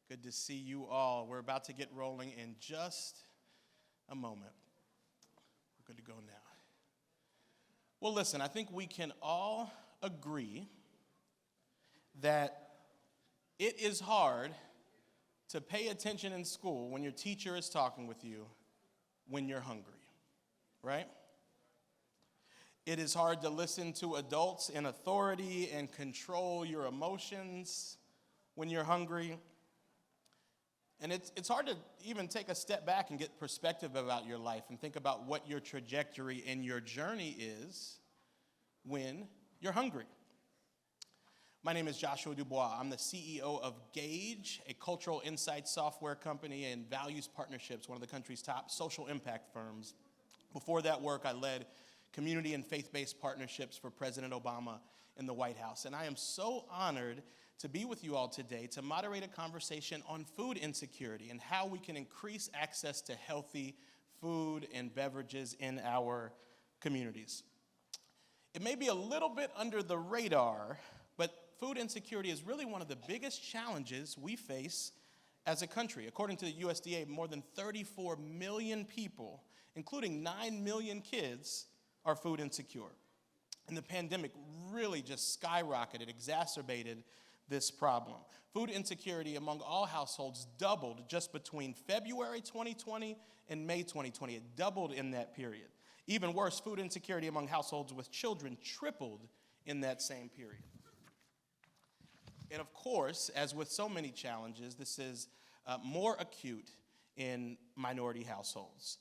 Good to see you all. We're about to get rolling in just a moment. We're good to go now. Well, listen, I think we can all agree that it is hard to pay attention in school when your teacher is talking with you when you're hungry, right? It is hard to listen to adults in authority and control your emotions when you're hungry. And it's hard to even take a step back and get perspective about your life and think about what your trajectory and your journey is when you're hungry. My name is Joshua Dubois. I'm the CEO of Gauge, a cultural insights software company and values partnerships, one of the country's top social impact firms. Before that work, I led community and faith-based partnerships for President Obama in the White House. And I am so honored to be with you all today to moderate a conversation on food insecurity and how we can increase access to healthy food and beverages in our communities. It may be a little bit under the radar, but food insecurity is really one of the biggest challenges we face as a country. According to the USDA, more than 34 million people, including 9 million kids, are food insecure. And the pandemic really just skyrocketed, exacerbated this problem. Food insecurity among all households doubled just between February 2020 and May 2020. It doubled in that period. Even worse, food insecurity among households with children tripled in that same period. And of course, as with so many challenges, this is more acute in minority households.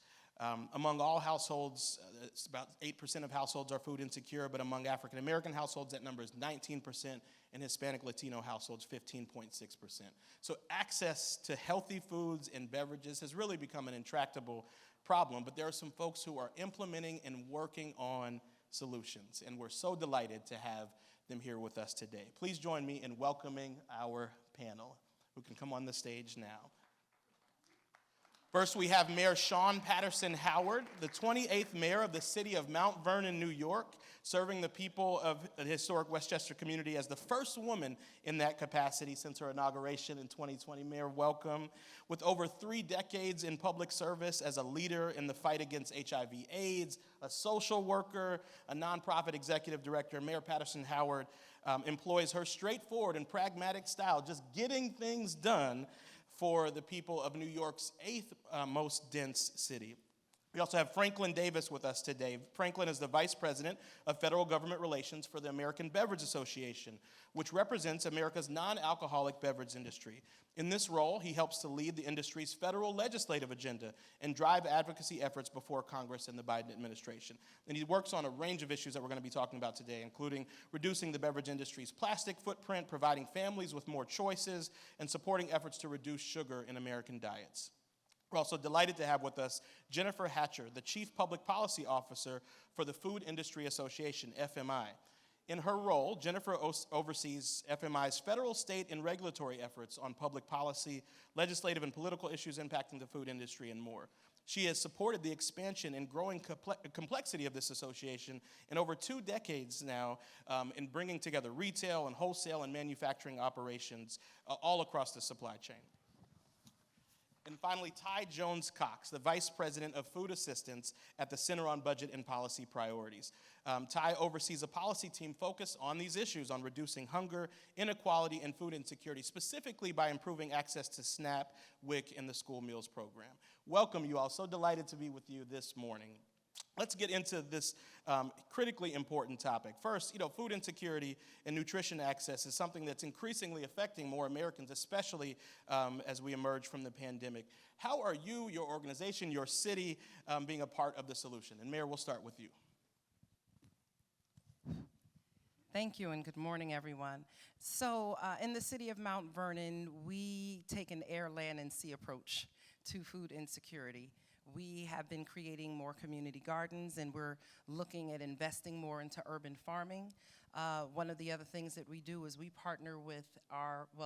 Among all households, it's about 8% of households are food insecure, but among African American households, that number is 19%, and Hispanic Latino households, 15.6%. So access to healthy foods and beverages has really become an intractable problem, but there are some folks who are implementing and working on solutions, and we're so delighted to have them here with us today. Please join me in welcoming our panel, who can come on the stage now. First, we have Mayor Shawn Patterson Howard, the 28th mayor of the city of Mount Vernon, New York, serving the people of the historic Westchester community as the first woman in that capacity since her inauguration in 2020. Mayor, welcome. With over 3 decades in public service as a leader in the fight against HIV/AIDS, a social worker, a nonprofit executive director, Mayor Patterson Howard employs her straightforward and pragmatic style, just getting things done for the people of New York's 8th most dense city. We also have Franklin Davis with us today. Franklin is the Vice President of Federal Government Relations for the American Beverage Association, which represents America's non-alcoholic beverage industry. In this role, he helps to lead the industry's federal legislative agenda and drive advocacy efforts before Congress and the Biden administration. And he works on a range of issues that we're going to be talking about today, including reducing the beverage industry's plastic footprint, providing families with more choices, and supporting efforts to reduce sugar in American diets. We're also delighted to have with us Jennifer Hatcher, the Chief Public Policy Officer for the Food Industry Association, FMI. In her role, Jennifer oversees FMI's federal, state, and regulatory efforts on public policy, legislative and political issues impacting the food industry, and more. She has supported the expansion and growing complexity of this association in over 2 decades now in bringing together retail and wholesale and manufacturing operations all across the supply chain. And finally, Ty Jones-Cox, the Vice President of Food Assistance at the Center on Budget and Policy Priorities. Ty oversees a policy team focused on these issues, on reducing hunger, inequality, and food insecurity, specifically by improving access to SNAP, WIC, and the school meals program. Welcome, you all. So delighted to be with you this morning. Let's get into this critically important topic. First, food insecurity and nutrition access is something that's increasingly affecting more Americans, especially as we emerge from the pandemic. How are you, your organization, your city being a part of the solution? And Mayor, we'll start with you. Thank you, and good morning, everyone. So in the city of Mount Vernon, we take an air, land, and sea approach to food insecurity. We have been creating more community gardens, and we're looking at investing more into urban farming. One of the other things that we do is we partner with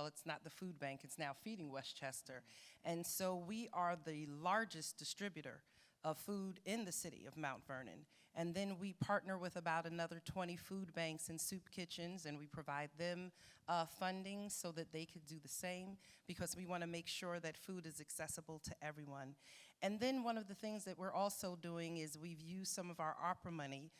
it's not the food bank, it's now Feeding Westchester. And so we are the largest distributor of food in the city of Mount Vernon. And then we partner with about another 20 food banks and soup kitchens, and we provide them funding so that they could do the same, because we want to make sure that food is accessible to everyone. And then one of the things that we're also doing is we've used some of our ARPA money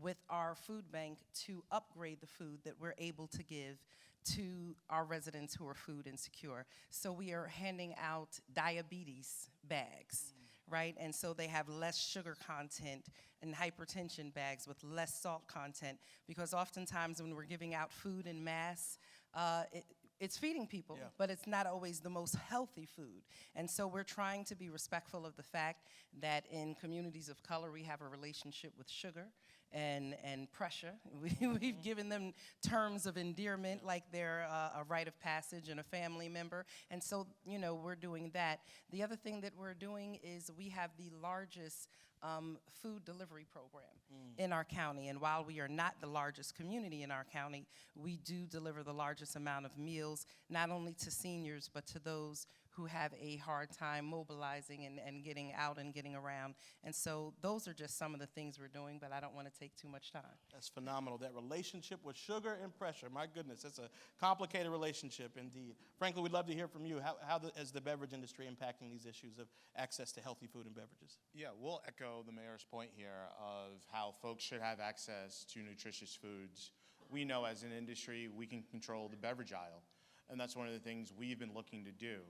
with our food bank to upgrade the food that we're able to give to our residents who are food insecure. So we are handing out diabetes bags, right? And so they have less sugar content, and hypertension bags with less salt content, because oftentimes when we're giving out food in mass, it's feeding people, Yeah. but it's not always the most healthy food. And so we're trying to be respectful of the fact that in communities of color, we have a relationship with sugar and pressure. We've given them terms of endearment like they're a rite of passage and a family member. And so, you know, we're doing that. The other thing that we're doing is we have the largest food delivery program in our county. And while we are not the largest community in our county, we do deliver the largest amount of meals, not only to seniors, but to those who have a hard time mobilizing and getting out and getting around. And so those are just some of the things we're doing, but I don't want to take too much time. That's phenomenal. That relationship with sugar and pressure. My goodness, that's a complicated relationship indeed. Frankly, we'd love to hear from you. How is the beverage industry impacting these issues of access to healthy food and beverages? Yeah, we'll echo the mayor's point here of how folks should have access to nutritious foods. We know as an industry we can control the beverage aisle, and that's one of the things we've been looking to do.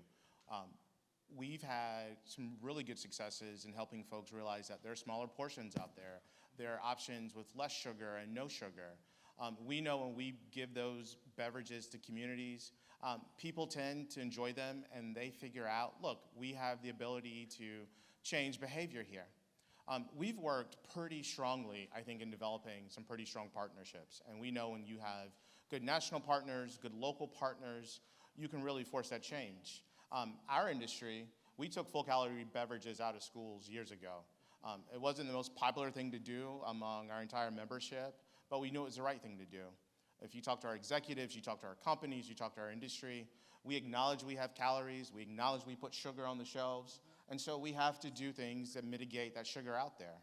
We've had some really good successes in helping folks realize that there are smaller portions out there. There are options with less sugar and no sugar. We know when we give those beverages to communities, people tend to enjoy them, and they figure out, look, we have the ability to change behavior here. We've worked pretty strongly, I think, in developing some pretty strong partnerships. And we know when you have good national partners, good local partners, you can really force that change. Our industry, we took full-calorie beverages out of schools years ago. It wasn't the most popular thing to do among our entire membership, but we knew it was the right thing to do. If you talk to our executives, you talk to our companies, you talk to our industry, we acknowledge we have calories, we acknowledge we put sugar on the shelves, and so we have to do things that mitigate that sugar out there.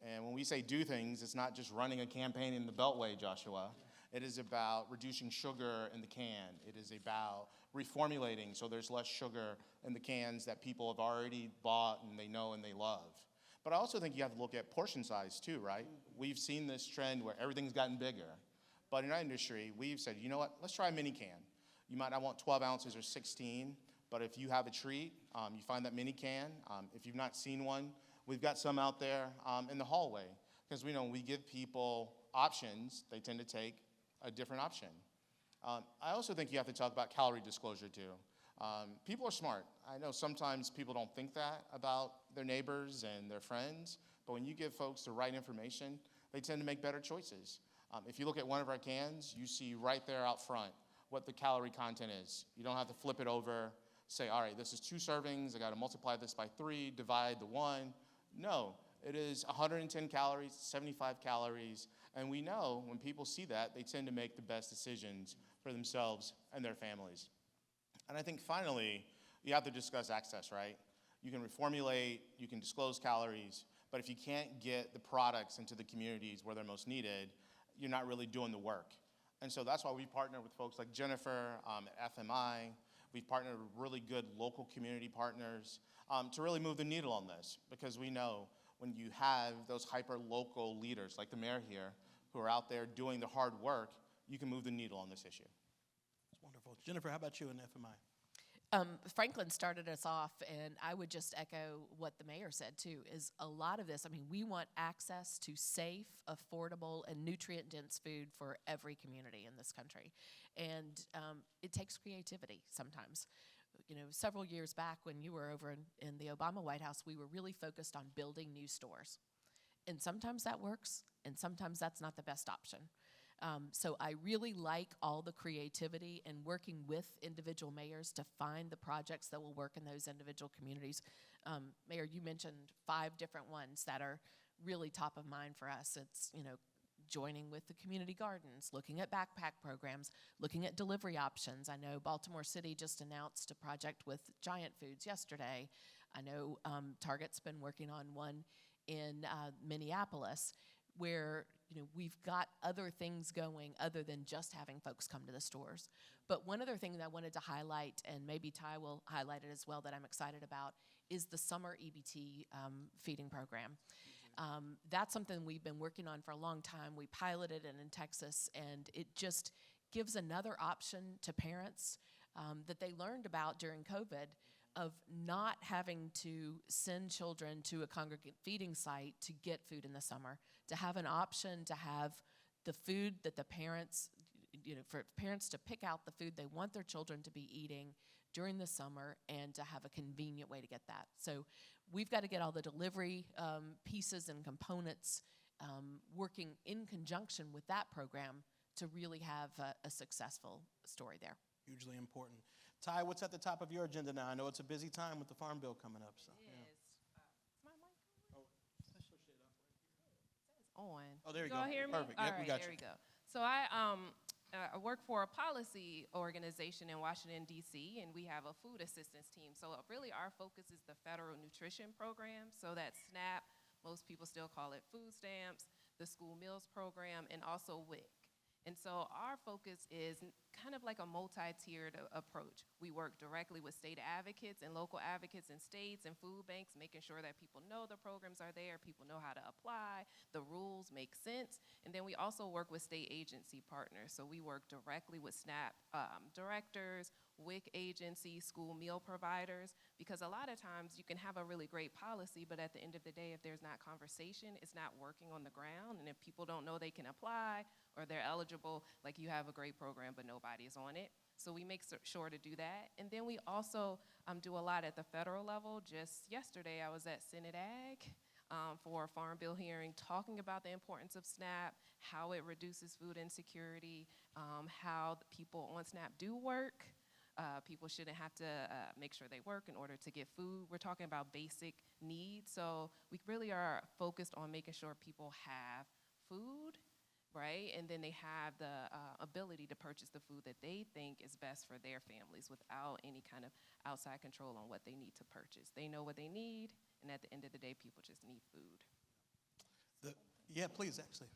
And when we say do things, it's not just running a campaign in the Beltway, Joshua. It is about reducing sugar in the can. It is about reformulating so there's less sugar in the cans that people have already bought and they know and they love. But I also think you have to look at portion size too, right? We've seen this trend where everything's gotten bigger. But in our industry, we've said, you know what, let's try a mini can. You might not want 12 ounces or 16, but if you have a treat, you find that mini can. If you've not seen one, we've got some out there in the hallway. Because we know when we give people options, they tend to take a different option. I also think you have to talk about calorie disclosure too. People are smart. I know sometimes people don't think that about their neighbors and their friends, but when you give folks the right information, they tend to make better choices. If you look at one of our cans, you see right there out front what the calorie content is. You don't have to flip it over, say, all right, this is 2 servings, I gotta multiply this by 3, divide the 1. No, it is 110 calories, 75 calories, and we know when people see that, they tend to make the best decisions for themselves and their families. And I think finally, you have to discuss access, right? You can reformulate, you can disclose calories, but if you can't get the products into the communities where they're most needed, you're not really doing the work. And so that's why we partner with folks like Jennifer at FMI. We've partnered with really good local community partners to really move the needle on this, because we know when you have those hyper-local leaders like the mayor here who are out there doing the hard work, you can move the needle on this issue. That's wonderful. Jennifer, how about you in FMI? Franklin started us off, and I would just echo what the mayor said too, is a lot of this, I mean, we want access to safe, affordable, and nutrient-dense food for every community in this country. And it takes creativity sometimes. You know, several years back when you were over in the Obama White House, we were really focused on building new stores. And sometimes that works, and sometimes that's not the best option. So I really like all the creativity and working with individual mayors to find the projects that will work in those individual communities. Mayor, you mentioned 5 different ones that are really top of mind for us. It's, you know, joining with the community gardens, looking at backpack programs, looking at delivery options. I know Baltimore City just announced a project with Giant Foods yesterday. I know Target's been working on one in Minneapolis. where we've got other things going other than just having folks come to the stores. But one other thing that I wanted to highlight, and maybe Ty will highlight it as well, that I'm excited about, is the summer EBT feeding program. That's something we've been working on for a long time. We piloted it in Texas, and it just gives another option to parents that they learned about during COVID, of not having to send children to a congregate feeding site to get food in the summer, to have an option to have the food that the parents, for parents to pick out the food they want their children to be eating during the summer, and to have a convenient way to get that. So we've got to get all the delivery pieces and components working in conjunction with that program to really have a successful story there. Hugely important. Ty, what's at the top of your agenda now? I know it's a busy time with the Farm Bill coming up. So, It is. Is my mic on? It's on. Oh, there you You go. all hear me? Perfect. All Yep, right, we got there you. we go. So I work for a policy organization in Washington, D.C., and we have a food assistance team. So really our focus is the federal nutrition program. So that's SNAP, most people still call it food stamps, the school meals program, and also WIC. And so our focus is kind of like a multi-tiered approach. We work directly with state advocates and local advocates in states and food banks, making sure that people know the programs are there, people know how to apply, the rules make sense. And then we also work with state agency partners. So we work directly with SNAP directors, WIC agencies, school meal providers, because a lot of times you can have a really great policy, but at the end of the day, if there's not conversation, it's not working on the ground. And if people don't know they can apply or they're eligible, like you have a great program, but nobody is on it. So we make sure to do that. And then we also do a lot at the federal level. Just yesterday, I was at Senate Ag for a Farm Bill hearing, talking about the importance of SNAP, how it reduces food insecurity, how the people on SNAP do work. People shouldn't have to make sure they work in order to get food. We're talking about basic needs. So we really are focused on making sure people have food, right? And then they have the ability to purchase the food that they think is best for their families without any kind of outside control on what they need to purchase. They know what they need, and at the end of the day, people just need food. Yeah, please, actually.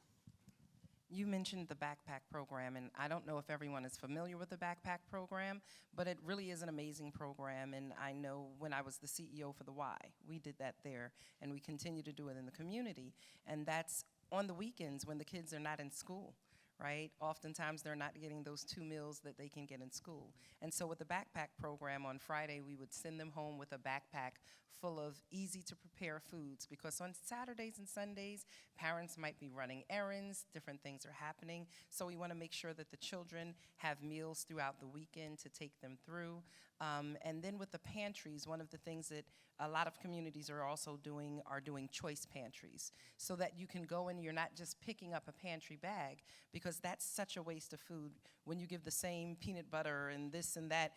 You mentioned the backpack program, and I don't know if everyone is familiar with the backpack program, but it really is an amazing program. And I know when I was the CEO for the Y, we did that there, and we continue to do it in the community. And that's on the weekends when the kids are not in school, right? Oftentimes they're not getting those 2 meals that they can get in school. And so with the backpack program on Friday, we would send them home with a backpack full of easy to prepare foods, because on Saturdays and Sundays, parents might be running errands, different things are happening. So we want to make sure that the children have meals throughout the weekend to take them through. And then with the pantries, one of the things that a lot of communities are also doing are doing choice pantries, so that you can go in, you're not just picking up a pantry bag, because that's such a waste of food. When you give the same peanut butter and this and that,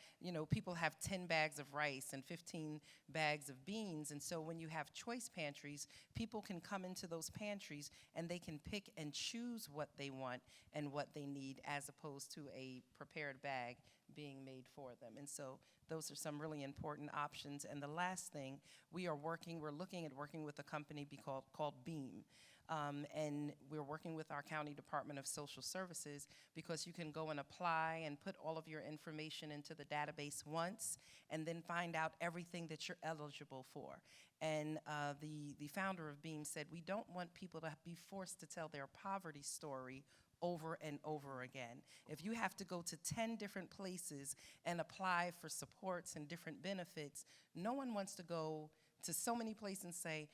people have 10 bags of rice and 15 bags of beans. And so when you have choice pantries, people can come into those pantries and they can pick and choose what they want and what they need, as opposed to a prepared bag being made for them. And so those are some really important options. And the last thing, we're looking at working with a company called Beam. And we're working with our County Department of Social Services, because you can go and apply and put all of your information into the database once, and then find out everything that you're eligible for. And the founder of Beam said, we don't want people to be forced to tell their poverty story over and over again. If you have to go to 10 different places and apply for supports and different benefits, no one wants to go to so many places and say,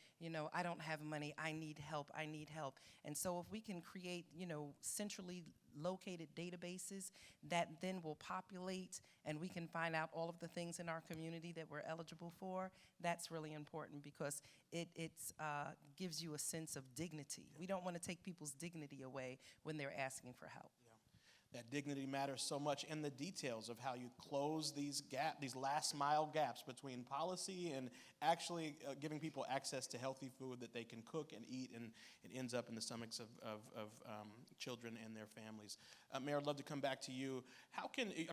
I don't have money, I need help. And so if we can create, centrally located databases that then will populate, and we can find out all of the things in our community that we're eligible for, that's really important, because it gives you a sense of dignity. We don't want to take people's dignity away when they're asking for help. That dignity matters so much in the details of how you close these last mile gaps between policy and actually giving people access to healthy food that they can cook and eat, and it ends up in the stomachs of children and their families. Mayor, I'd love to come back to you.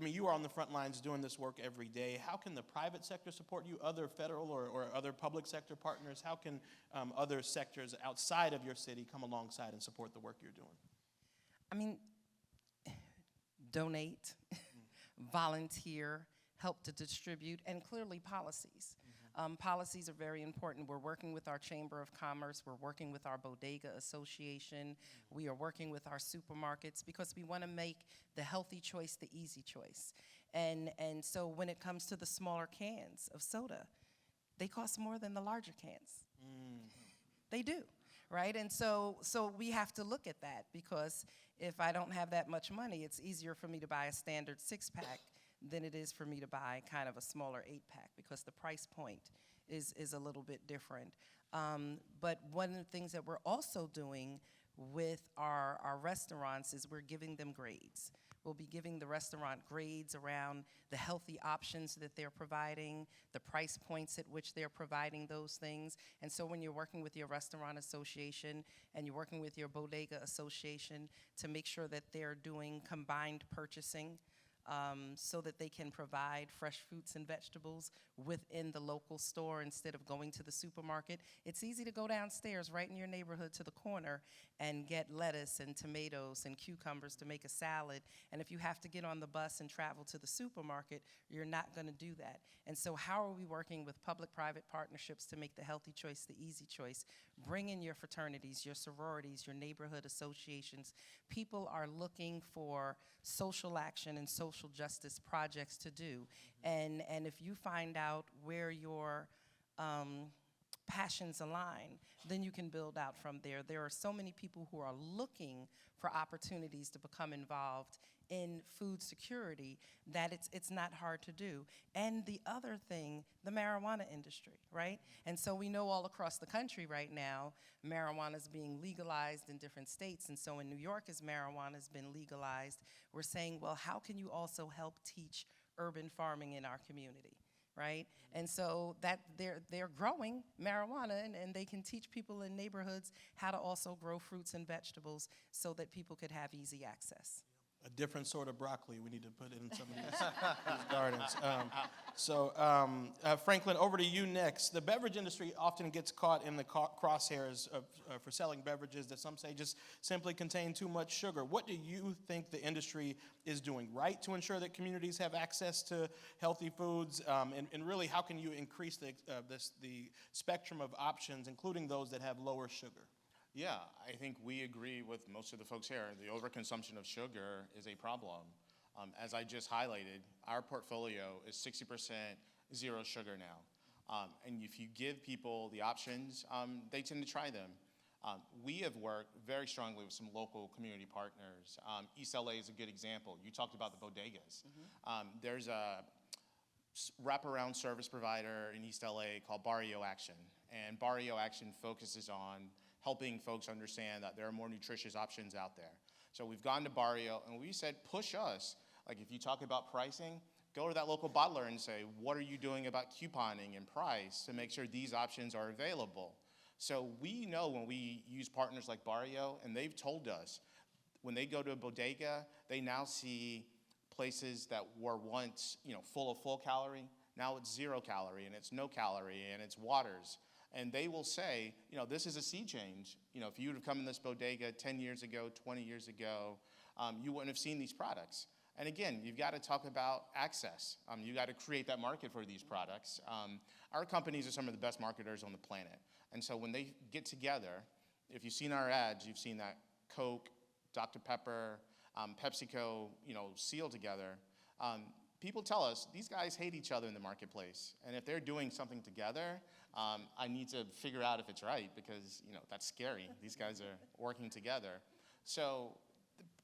You are on the front lines doing this work every day. How can the private sector support you, other federal or other public sector partners? How can other sectors outside of your city come alongside and support the work you're doing? I mean, donate, volunteer, help to distribute, and clearly policies. Policies are very important. We're working with our Chamber of Commerce. We're working with our Bodega Association. We are working with our supermarkets because we want to make the healthy choice the easy choice. And so when it comes to the smaller cans of soda, they cost more than the larger cans. They do, right? And so we have to look at that, because if I don't have that much money, it's easier for me to buy a standard 6-pack than it is for me to buy kind of a smaller 8-pack, because the price point is a little bit different. But one of the things that we're also doing with our restaurants is we're giving them grades. We'll be giving the restaurant grades around the healthy options that they're providing, the price points at which they're providing those things. And so when you're working with your restaurant association and you're working with your bodega association to make sure that they're doing combined purchasing, so that they can provide fresh fruits and vegetables within the local store instead of going to the supermarket. It's easy to go downstairs right in your neighborhood to the corner and get lettuce and tomatoes and cucumbers to make a salad. And if you have to get on the bus and travel to the supermarket, you're not going to do that. And so how are we working with public-private partnerships to make the healthy choice the easy choice? Bring in your fraternities, your sororities, your neighborhood associations. People are looking for social action and social justice projects to do. And if you find out where your passions align, then you can build out from there. There are so many people who are looking for opportunities to become involved in food security that it's not hard to do. And the other thing, the marijuana industry, right? And so we know all across the country right now, marijuana is being legalized in different states. And so in New York, as marijuana has been legalized, we're saying, well, how can you also help teach urban farming in our community? Right? And so that they're growing marijuana, and they can teach people in neighborhoods how to also grow fruits and vegetables so that people could have easy access. A different sort of broccoli we need to put in some of these gardens. Franklin, over to you next. The beverage industry often gets caught in the crosshairs for selling beverages that some say just simply contain too much sugar. What do you think the industry is doing right to ensure that communities have access to healthy foods? And really, how can you increase the spectrum of options, including those that have lower sugar? Yeah, I think we agree with most of the folks here. The overconsumption of sugar is a problem. As I just highlighted, our portfolio is 60% zero sugar now. And if you give people the options, they tend to try them. We have worked very strongly with some local community partners. East LA is a good example. You talked about the bodegas. There's a wraparound service provider in East LA called Barrio Action. And Barrio Action focuses on helping folks understand that there are more nutritious options out there. So we've gone to Barrio and we said, push us. Like if you talk about pricing, go to that local bottler and say, what are you doing about couponing and price to make sure these options are available? So we know when we use partners like Barrio, and they've told us, when they go to a bodega, they now see places that were once full calorie. Now it's 0 calorie and it's no calorie and it's waters. And they will say, this is a sea change. If you would have come in this bodega 10 years ago, 20 years ago, you wouldn't have seen these products. And again, you've got to talk about access. You've got to create that market for these products. Our companies are some of the best marketers on the planet. And so when they get together, if you've seen our ads, you've seen that Coke, Dr. Pepper, PepsiCo, seal together. People tell us these guys hate each other in the marketplace. And if they're doing something together, I need to figure out if it's right, because that's scary. These guys are working together. So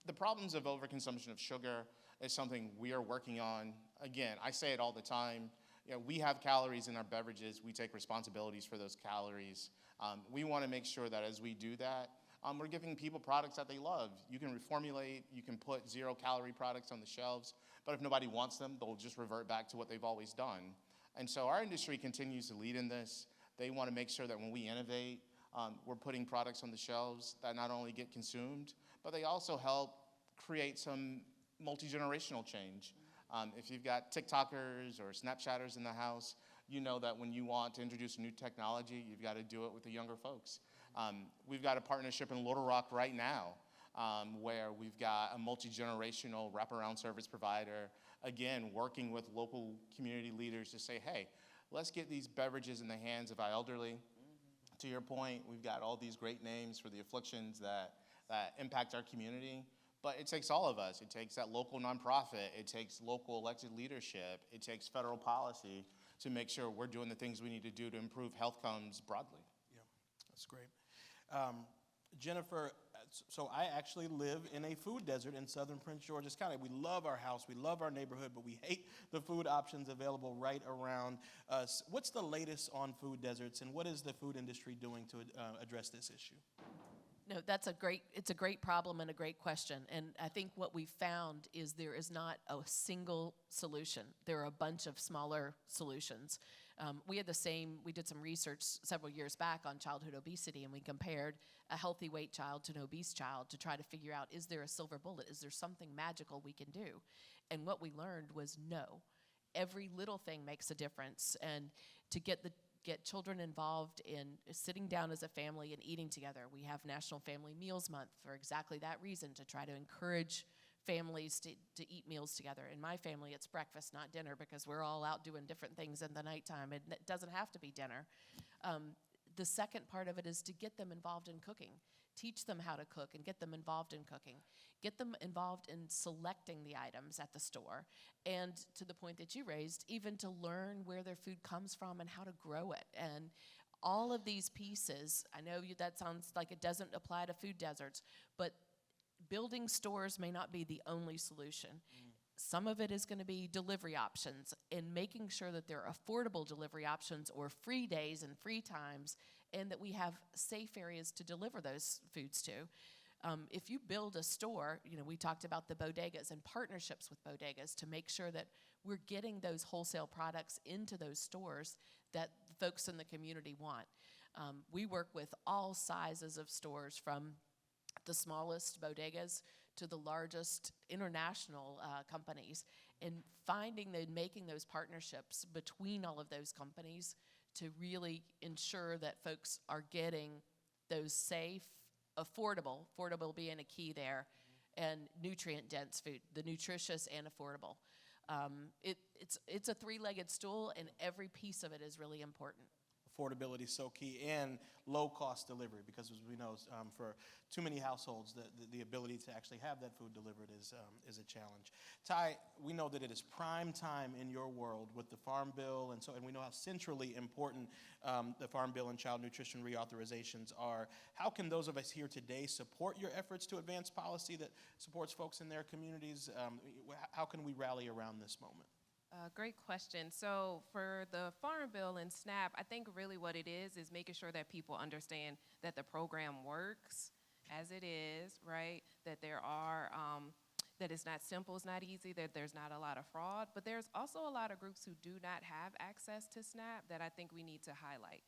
the problems of overconsumption of sugar is something we are working on. Again, I say it all the time. We have calories in our beverages. We take responsibilities for those calories. We want to make sure that as we do that, We're giving people products that they love. You can reformulate, you can put 0-calorie products on the shelves, but if nobody wants them, they'll just revert back to what they've always done. And so our industry continues to lead in this. They want to make sure that when we innovate, we're putting products on the shelves that not only get consumed, but they also help create some multi-generational change. If you've got TikTokers or Snapchatters in the house, you know that when you want to introduce a new technology, you've got to do it with the younger folks. We've got a partnership in Little Rock right now where we've got a multi-generational wraparound service provider, again, working with local community leaders to say, hey, let's get these beverages in the hands of our elderly. To your point, we've got all these great names for the afflictions that impact our community, but it takes all of us. It takes that local nonprofit. It takes local elected leadership. It takes federal policy to make sure we're doing the things we need to do to improve health outcomes broadly. Yeah, that's great. Jennifer, so I actually live in a food desert in southern Prince George's County. We love our house, we love our neighborhood, but we hate the food options available right around us. What's the latest on food deserts, and what is the food industry doing to address this issue? No, it's a great problem and a great question. And I think what we found is there is not a single solution. There are a bunch of smaller solutions. We did some research several years back on childhood obesity, and we compared a healthy weight child to an obese child to try to figure out, is there a silver bullet? Is there something magical we can do? And what we learned was no. Every little thing makes a difference. And to get children involved in sitting down as a family and eating together. We have National Family Meals Month for exactly that reason, to try to encourage families to eat meals together. In my family, it's breakfast, not dinner, because we're all out doing different things in the nighttime. It doesn't have to be dinner. The second part of it is to get them involved in cooking. Teach them how to cook and get them involved in cooking. Get them involved in selecting the items at the store. And to the point that you raised, even to learn where their food comes from and how to grow it. And all of these pieces, I know that sounds like it doesn't apply to food deserts, but building stores may not be the only solution. Some of it is going to be delivery options and making sure that there are affordable delivery options or free days and free times, and that we have safe areas to deliver those foods to. If you build a store, we talked about the bodegas and partnerships with bodegas to make sure that we're getting those wholesale products into those stores that folks in the community want. We work with all sizes of stores, from the smallest bodegas to the largest international companies, and making those partnerships between all of those companies to really ensure that folks are getting those safe, affordable being a key there, and nutrient-dense food, the nutritious and affordable. It's a three-legged stool, and every piece of it is really important. Affordability is so key, and low-cost delivery, because as we know, for too many households, the ability to actually have that food delivered is a challenge. Ty, we know that it is prime time in your world with the Farm Bill, and we know how centrally important the Farm Bill and child nutrition reauthorizations are. How can those of us here today support your efforts to advance policy that supports folks in their communities? How can we rally around this moment? Great question. So for the Farm Bill and SNAP, I think really what it is making sure that people understand that the program works as it is, right? That there are, that it's not simple, it's not easy, that there's not a lot of fraud, but there's also a lot of groups who do not have access to SNAP that I think we need to highlight.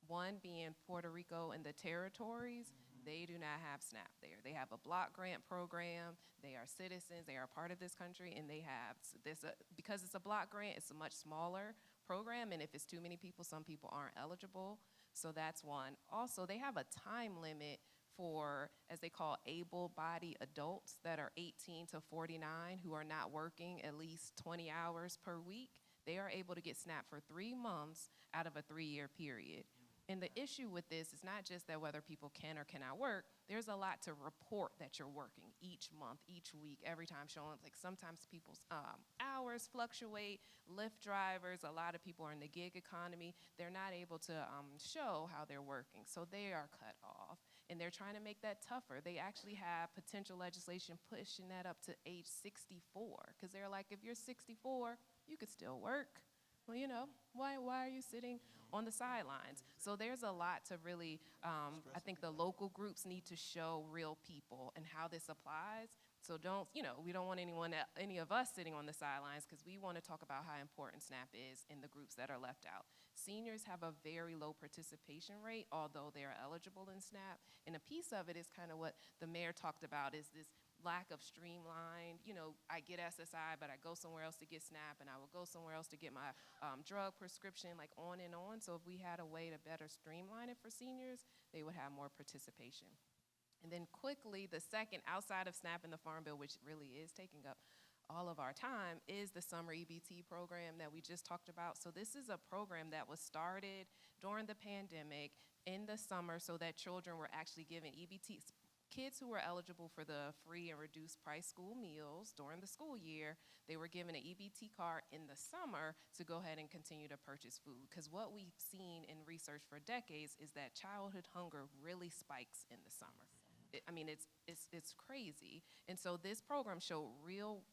One being Puerto Rico and the territories. They do not have SNAP there. They have a block grant program. They are citizens. They are part of this country, and they have this. Because it's a block grant, it's a much smaller program, and if it's too many people, some people aren't eligible. So that's one. Also, they have a time limit for, as they call, able-bodied adults that are 18 to 49 who are not working at least 20 hours per week. They are able to get SNAP for 3 months out of a 3-year period. And the issue with this is not just that whether people can or cannot work. There's a lot to report that you're working each month, each week, every time showing. Like sometimes people's hours fluctuate. Lyft drivers, a lot of people are in the gig economy. They're not able to show how they're working, so they are cut off. And they're trying to make that tougher. They actually have potential legislation pushing that up to age 64, because they're like, if you're 64, you could still work. well, why are you sitting on the sidelines? So there's a lot to really, I think the local groups need to show real people and how this applies. So we don't want any of us sitting on the sidelines, because we want to talk about how important SNAP is in the groups that are left out. Seniors have a very low participation rate, although they are eligible in SNAP. And a piece of it is kind of what the mayor talked about, is this lack of streamlined, I get SSI, but I go somewhere else to get SNAP, and I will go somewhere else to get my drug prescription, like on and on. So if we had a way to better streamline it for seniors, they would have more participation. And then quickly, the second, outside of SNAP and the Farm Bill, which really is taking up all of our time, is the summer EBT program that we just talked about. So this is a program that was started during the pandemic in the summer so that children were actually given EBTs. Kids who were eligible for the free and reduced price school meals during the school year, they were given an EBT card in the summer to go ahead and continue to purchase food. Because what we've seen in research for decades is that childhood hunger really spikes in the summer. It's crazy. And so this program showed real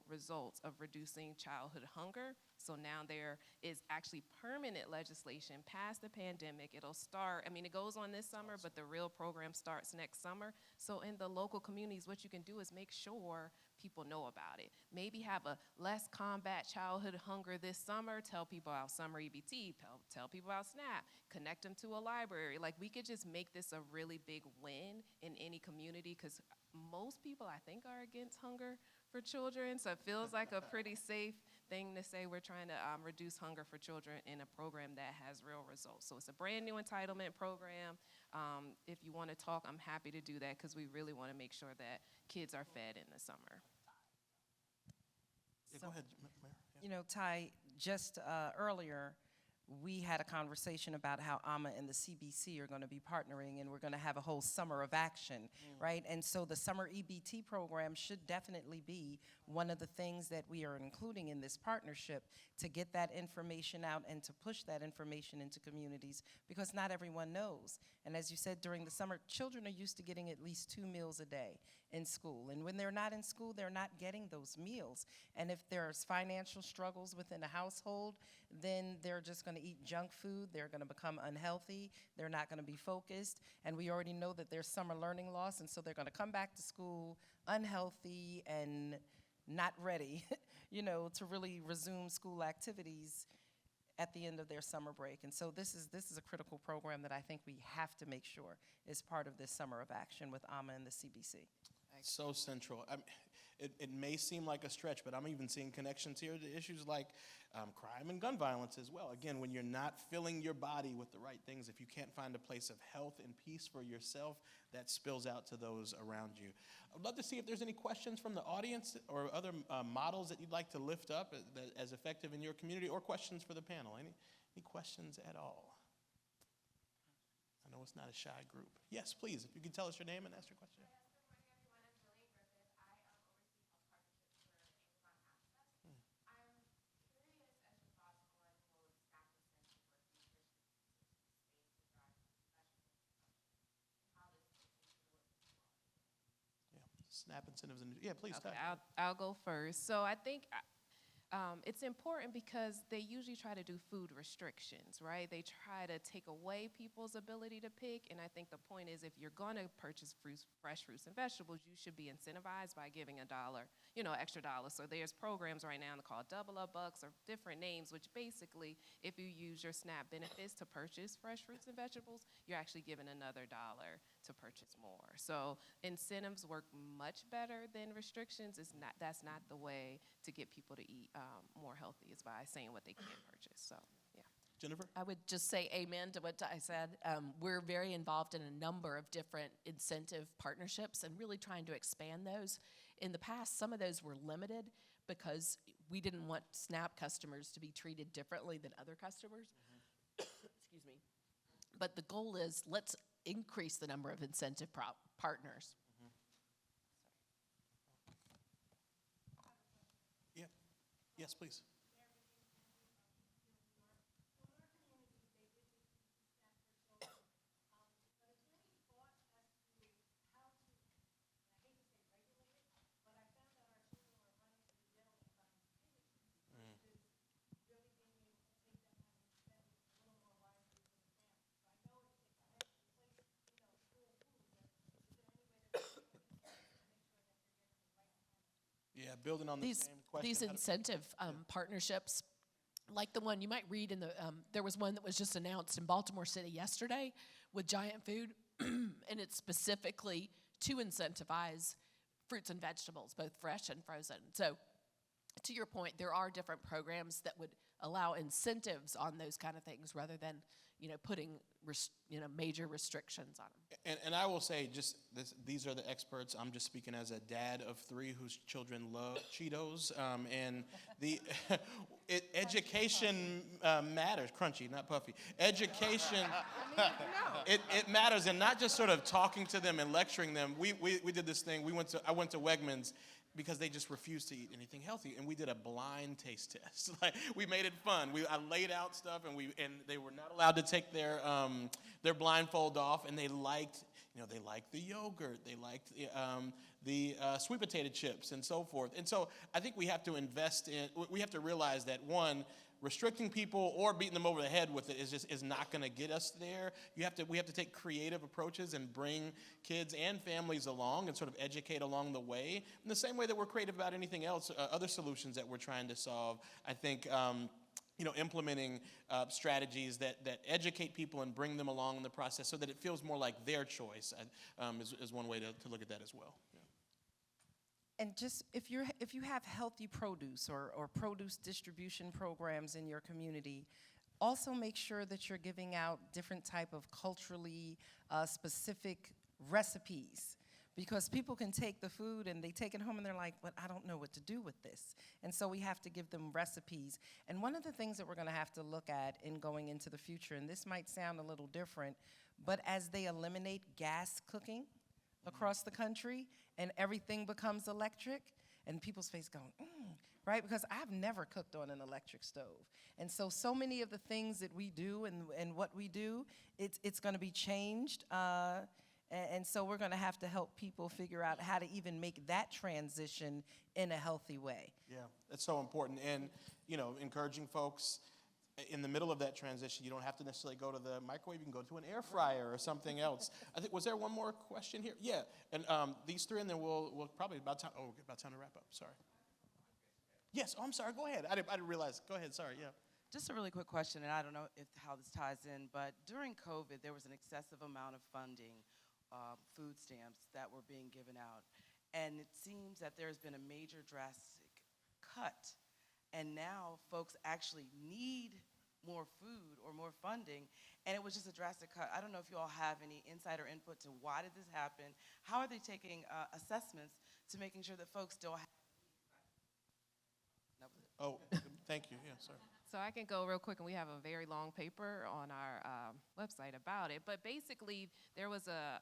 results of reducing childhood hunger. So now there is actually permanent legislation past the pandemic. It'll start, it goes on this summer, but the real program starts next summer. So in the local communities, what you can do is make sure people know about it. Maybe have a let's combat childhood hunger this summer, tell people about summer EBT, tell people about SNAP, connect them to a library. Like, we could just make this a really big win in any community, because most people, I think, are against hunger for children. So it feels like a pretty safe thing to say we're trying to reduce hunger for children in a program that has real results. So it's a brand new entitlement program. If you want to talk, I'm happy to do that, because we really want to make sure that kids are fed in the summer. Yeah, go ahead, Mayor. Yeah. Ty, just earlier, we had a conversation about how AAMA and the CBC are going to be partnering, and we're going to have a whole summer of action, right? And so the summer EBT program should definitely be one of the things that we are including in this partnership, to get that information out and to push that information into communities, because not everyone knows. And as you said, during the summer, children are used to getting at least 2 meals a day in school. And when they're not in school, they're not getting those meals. And if there's financial struggles within a household, then they're just going to eat junk food. They're going to become unhealthy. They're not going to be focused. And we already know that there's summer learning loss, and so they're going to come back to school unhealthy and not ready, to really resume school activities at the end of their summer break. And so this is a critical program that I think we have to make sure is part of this summer of action with AAMA and the CBC. So central. It may seem like a stretch, but I'm even seeing connections here to issues like crime and gun violence as well. Again, when you're not filling your body with the right things, if you can't find a place of health and peace for yourself, that spills out to those around you. I'd love to see if there's any questions from the audience or other models that you'd like to lift up as effective in your community, or questions for the panel. Any questions at all? I know it's not a shy group. Yes, please, if you could tell us your name and ask your question. SNAP incentives, yeah, please. Okay, I'll go first. So I think it's important, because they usually try to do food restrictions, right? They try to take away people's ability to pick, and I think the point is, if you're going to purchase fresh fruits and vegetables, you should be incentivized by giving $1, extra $1. So there's programs right now called Double Up Bucks, or different names, which basically, if you use your SNAP benefits to purchase fresh fruits and vegetables, you're actually given another $1 to purchase more. So incentives work much better than restrictions. That's not the way to get people to eat more healthy, is by saying what they can purchase. So, yeah. Jennifer? I would just say amen to what I said. We're very involved in a number of different incentive partnerships and really trying to expand those. In the past, some of those were limited because we didn't want SNAP customers to be treated differently than other customers. Excuse me. But the goal is, let's increase the number of incentive partners. Yeah. Yes, please. Yeah, building on the These same question. these incentive partnerships, like the one you might read in the, there was one that was just announced in Baltimore City yesterday with Giant Food, and it's specifically to incentivize fruits and vegetables, both fresh and frozen. So, to your point, there are different programs that would allow incentives on those kind of things rather than, putting major restrictions on them. And I will say, these are the experts. I'm just speaking as a dad of 3 whose children love Cheetos. And the education matters. Crunchy, not puffy. Education, it matters, and not just sort of talking to them and lecturing them. We did this thing. I went to Wegmans because they just refused to eat anything healthy, and we did a blind taste test. Like, we made it fun. I laid out stuff, and they were not allowed to take their blindfold off, and they liked the yogurt, they liked the sweet potato chips, and so forth. And so I think we have to realize that, one, restricting people or beating them over the head with it is not going to get us there. We have to take creative approaches and bring kids and families along and sort of educate along the way. In the same way that we're creative about anything else, other solutions that we're trying to solve. I think implementing strategies that educate people and bring them along in the process so that it feels more like their choice is one way to look at that as well. Yeah. And just if you have healthy produce or produce distribution programs in your community, also make sure that you're giving out different type of culturally specific recipes, because people can take the food and they take it home and they're like, but I don't know what to do with this. And so we have to give them recipes. And one of the things that we're going to have to look at in going into the future, and this might sound a little different, but as they eliminate gas cooking across the country and everything becomes electric, and people's face going, right? Because I've never cooked on an electric stove. And so many of the things that we do and what we do, it's going to be changed. And so we're going to have to help people figure out how to even make that transition in a healthy way. Yeah, that's so important. And, encouraging folks in the middle of that transition, you don't have to necessarily go to the microwave. You can go to an air fryer or something else. I think, was there one more question here? Yeah, and these 3, and then we'll probably about time to wrap up. Sorry. Yes, I'm sorry. Go ahead. I didn't realize. Go ahead. Sorry, yeah. Just a really quick question, and I don't know how this ties in, but during COVID, there was an excessive amount of funding, food stamps that were being given out. And it seems that there's been a major drastic cut. And now folks actually need more food or more funding, and it was just a drastic cut. I don't know if you all have any insight or input to why did this happen? How are they taking assessments to making sure that folks still have? That was it. Oh, thank you. Yeah, sorry. So I can go real quick, and we have a very long paper on our website about it. But basically, there was a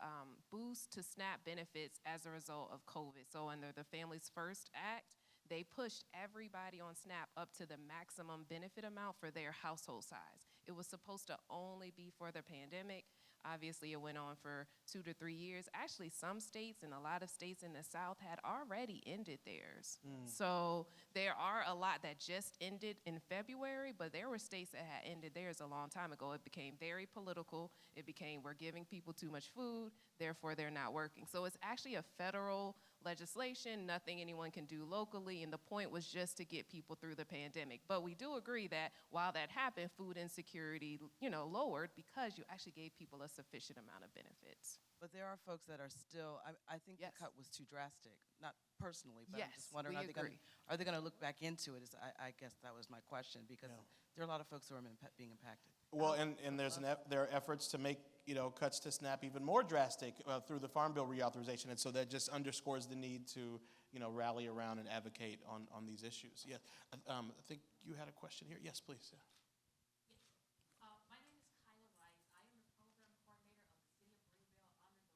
boost to SNAP benefits as a result of COVID. So under the Families First Act, they pushed everybody on SNAP up to the maximum benefit amount for their household size. It was supposed to only be for the pandemic. Obviously, it went on for 2 to 3 years. Actually, some states and a lot of states in the South had already ended theirs. So there are a lot that just ended in February, but there were states that had ended theirs a long time ago. It became very political. It became, we're giving people too much food, therefore they're not working. So it's actually a federal legislation, nothing anyone can do locally, and the point was just to get people through the pandemic. But we do agree that while that happened, food insecurity, lowered because you actually gave people a sufficient amount of benefits. But there are folks that are still, I think Yes. the cut was too drastic, not personally, but I'm Yes, just wondering, we are they going to look back into it? I guess that was my question, because there are a lot of folks who are being impacted. Well, and there are efforts to make cuts to SNAP even more drastic through the Farm Bill reauthorization, and so that just underscores the need to rally around and advocate on these issues. Yeah, I think you had a question here. Yes, please. Yeah. My name is Kyla Rice. I am the program coordinator of the City of Greenville under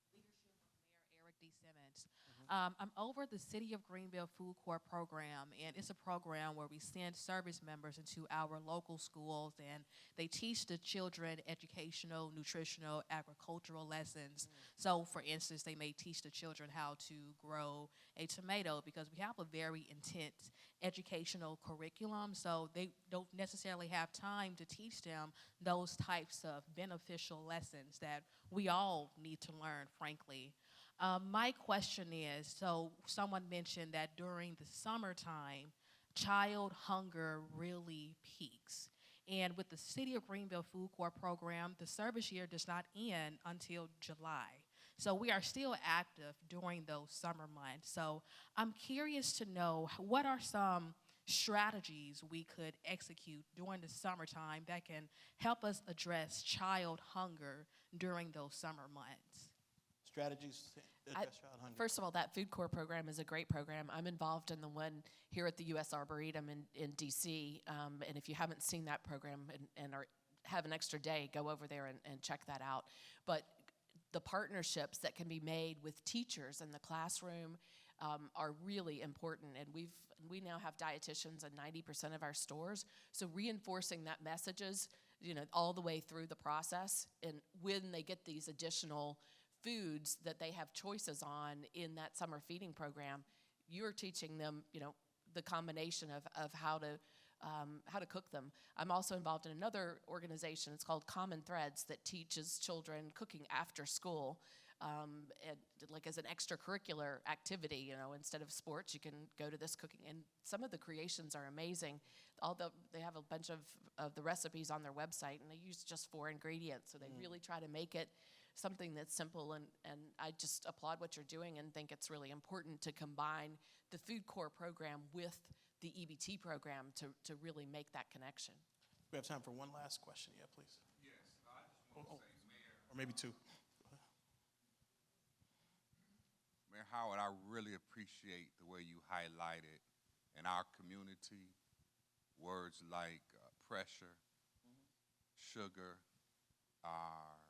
the leadership of Mayor Eric D. Simmons. I'm over the City of Greenville Food Court program, and it's a program where we send service members into our local schools, and they teach the children educational, nutritional, agricultural lessons. So, for instance, they may teach the children how to grow a tomato, because we have a very intense educational curriculum, so they don't necessarily have time to teach them those types of beneficial lessons that we all need to learn, frankly. My question is, so someone mentioned that during the summertime, child hunger really peaks. And with the City of Greenville Food Corps program, the service year does not end until July. So we are still active during those summer months. So I'm curious to know what are some strategies we could execute during the summertime that can help us address child hunger during those summer months. Strategies to address child hunger. First of all, that Food Corps program is a great program. I'm involved in the one here at the U.S. Arboretum in D.C., and if you haven't seen that program and have an extra day, go over there and check that out. But the partnerships that can be made with teachers in the classroom are really important, and we now have dietitians in 90% of our stores, so reinforcing that messages, all the way through the process, and when they get these additional foods that they have choices on in that summer feeding program, you're teaching them, the combination of how to cook them. I'm also involved in another organization. It's called Common Threads that teaches children cooking after school, and like as an extracurricular activity. Instead of sports, you can go to this cooking, and some of the creations are amazing. They have a bunch of the recipes on their website, and they use just 4 ingredients, so they really try to make it something that's simple, and I just applaud what you're doing and think it's really important to combine the Food Corps program with the EBT program to really make that connection. We have time for one last question. Yeah, please. Yes, I just want to say, Mayor. Or maybe 2. Mayor Howard, I really appreciate the way you highlighted in our community words like pressure, sugar are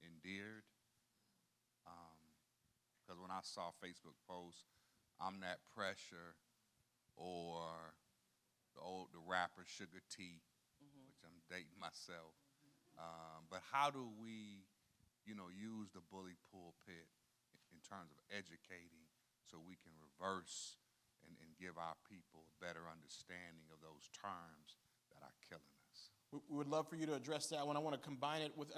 endeared. Because when I saw Facebook posts, I'm that pressure, or the rapper Sugar T, which I'm dating myself. But how do we, use the bully pulpit in terms of educating so we can reverse and give our people a better understanding of those terms that are killing us? We would love for you to address that one. I want to combine it with,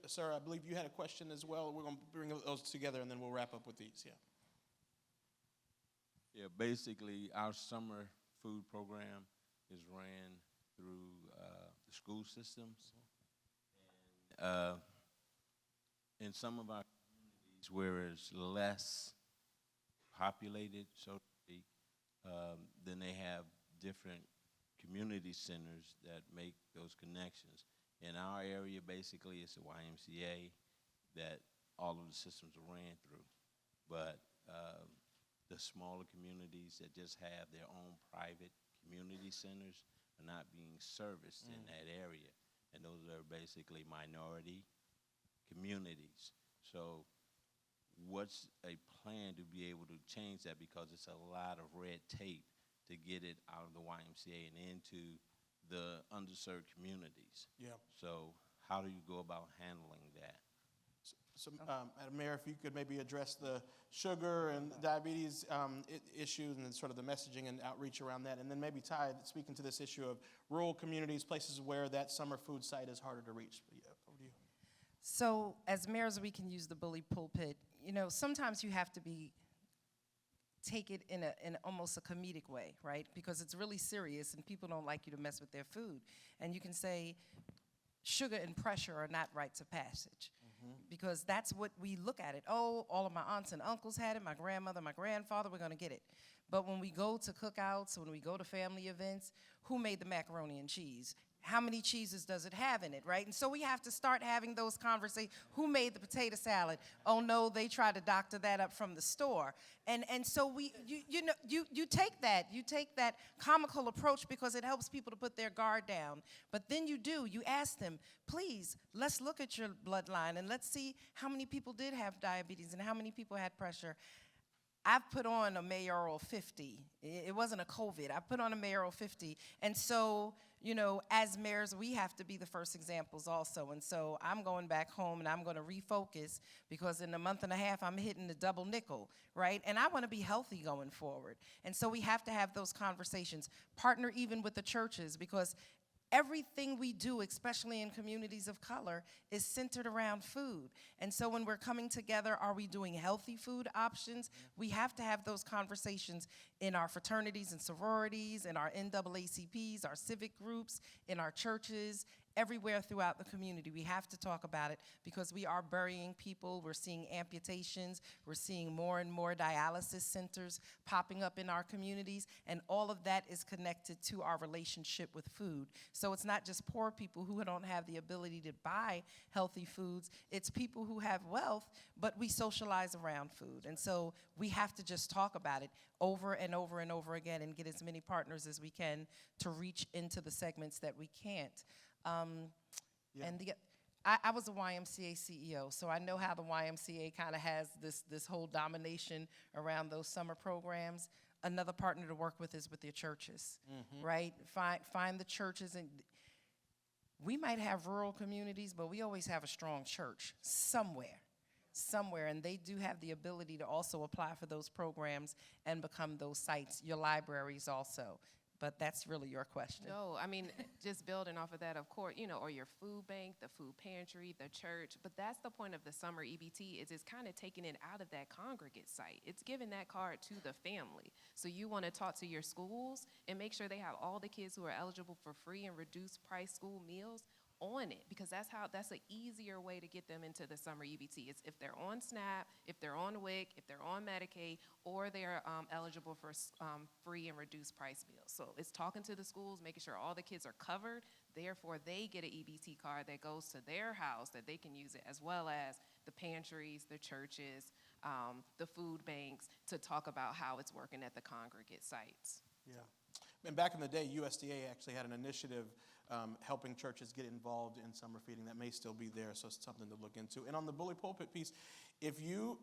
sir, I believe you had a question as well. We're going to bring those together, and then we'll wrap up with these. Yeah. Yeah, basically, our summer food program is ran through the school systems. And in some of our communities where it's less populated, so to speak, then they have different community centers that make those connections. In our area, basically, it's a YMCA that all of the systems are ran through. But the smaller communities that just have their own private community centers are not being serviced in that area. And those are basically minority communities. So what's a plan to be able to change that, because it's a lot of red tape to get it out of the YMCA and into the underserved communities. Yeah. So how do you go about handling that? So, Madam Mayor, if you could maybe address the sugar and diabetes issues and then sort of the messaging and outreach around that, and then maybe Ty, speaking to this issue of rural communities, places where that summer food site is harder to reach. Yeah, over to you. So as mayors, we can use the bully pulpit. Sometimes you have to take it in almost a comedic way, right? Because it's really serious and people don't like you to mess with their food. And you can say sugar and pressure are not rites of passage. Because that's what we look at it. Oh, all of my aunts and uncles had it, my grandmother, my grandfather, we're going to get it. But when we go to cookouts, when we go to family events, who made the macaroni and cheese? How many cheeses does it have in it, right? And so we have to start having those conversations. Who made the potato salad? Oh no, they tried to doctor that up from the store. And so you take that comical approach because it helps people to put their guard down. But then you ask them, please, let's look at your bloodline and let's see how many people did have diabetes and how many people had pressure. I've put on a mayoral 50. It wasn't a COVID. I put on a mayoral 50. And so, as mayors, we have to be the first examples also. And so I'm going back home and I'm going to refocus because in a month and a half, I'm hitting the double nickel, right? And I want to be healthy going forward. And so we have to have those conversations. Partner even with the churches because everything we do, especially in communities of color, is centered around food. And so when we're coming together, are we doing healthy food options? We have to have those conversations in our fraternities and sororities, in our NAACPs, our civic groups, in our churches, everywhere throughout the community. We have to talk about it because we are burying people. We're seeing amputations. We're seeing more and more dialysis centers popping up in our communities, and all of that is connected to our relationship with food. So it's not just poor people who don't have the ability to buy healthy foods. It's people who have wealth, but we socialize around food. And so we have to just talk about it over and over and over again and get as many partners as we can to reach into the segments that we can't. And I was a YMCA CEO, so I know how the YMCA kind of has this whole domination around those summer programs. Another partner to work with is with your churches, right? Find the churches, and we might have rural communities, but we always have a strong church somewhere, and they do have the ability to also apply for those programs and become those sites, your libraries also. But that's really your question. No, I mean, just building off of that, of course, or your food bank, the food pantry, the church. But that's the point of the summer EBT is it's kind of taking it out of that congregate site. It's giving that card to the family. So you want to talk to your schools and make sure they have all the kids who are eligible for free and reduced price school meals on it, because that's an easier way to get them into the summer EBT. It's if they're on SNAP, if they're on WIC, if they're on Medicaid, or they're eligible for free and reduced price meals. So it's talking to the schools, making sure all the kids are covered. Therefore, they get an EBT card that goes to their house that they can use it, as well as the pantries, the churches, the food banks, to talk about how it's working at the congregate sites. Yeah. And back in the day, USDA actually had an initiative helping churches get involved in summer feeding. That may still be there, so it's something to look into. And on the bully pulpit piece, if you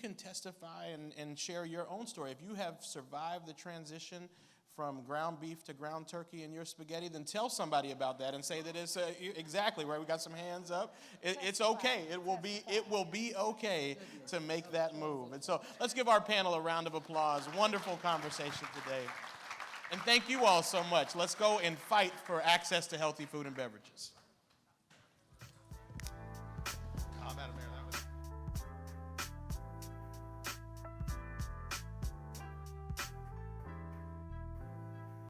can testify and share your own story. If you have survived the transition from ground beef to ground turkey in your spaghetti, then tell somebody about that and say that it's exactly right. We got some hands up. It's okay. It will be okay to make that move. And so let's give our panel a round of applause. Wonderful conversation today. And thank you all so much. Let's go and fight for access to healthy food and beverages.